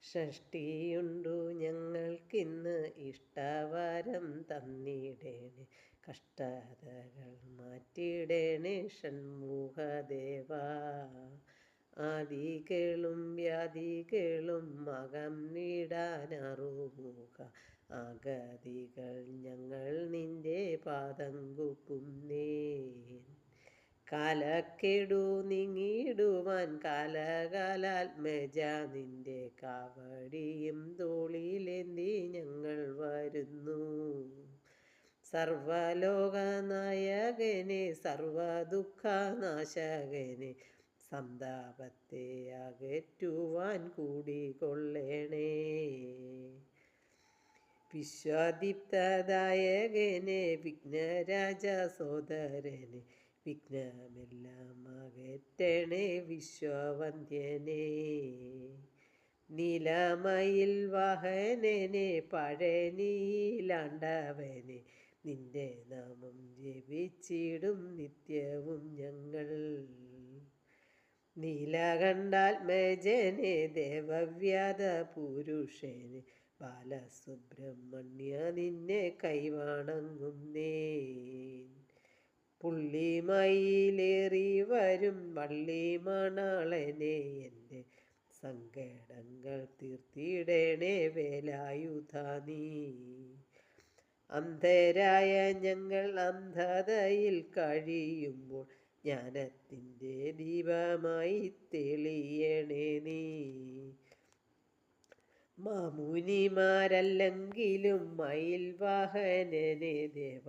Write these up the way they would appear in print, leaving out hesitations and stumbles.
ഷഷ്ടിയുണ്ടു ഞങ്ങൾക്കിന്ന് ഇഷ്ടവരം തന്നിടേണേ, കഷ്ടതകൾ മാറ്റിടേണേ ഷൺമുഖദേവ. ആദികളും വ്യാധികളും അകന്നിടാനറുമുഖ, അഗതികൾ ഞങ്ങൾ നിന്റെ പാദം കുപ്പുന്നേൻ. കാലക്കെടു നീങ്ങിടുവാൻ കാലകാലാത്മജ നിന്റെ കാവടിയും തോളിലേന്തി ഞങ്ങൾ വരുന്നു. സർവലോകനായകനെ സർവദുഃഖനാശകനെ, സന്താപത്തെ അകറ്റുവാൻ കൂടിക്കൊള്ളണേ. വിശ്വദീപ്തദായകനെ വിഘ്നരാജ സോദരനെ, വിഘ്നമെല്ലാം അകറ്റണേ വിശ്വവന്ദ്യനെ. നീലമയിൽ വാഹനനെ പഴനിയിലാണ്ടവനെ, നിന്റെ നാമം ജപിച്ചിടും നിത്യവും ഞങ്ങൾ. നീലകണ്ഠാത്മജനെ ദേവവ്യാധ പുരുഷനെ, ബാലസുബ്രഹ്മണ്യ നിന്നെ കൈവണങ്ങുന്നേൻ. പുള്ളിമയിലേറി വരും വള്ളിമണാളനെ, എൻ്റെ സങ്കടങ്ങൾ തീർത്തിടണേ വേലായുധ നീ. അന്ധരായ ഞങ്ങൾ അന്ധതയിൽ കഴിയുമ്പോൾ ജ്ഞാനത്തിൻ്റെ ദീപമായി തെളിയണേ നീ. മാമുനിമാരല്ലെങ്കിലും മയിൽ വാഹനനെ ദേവ,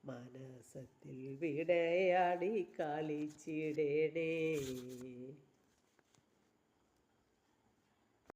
മനസത്തിൽ വിടയാടി കളിച്ചിടണേ.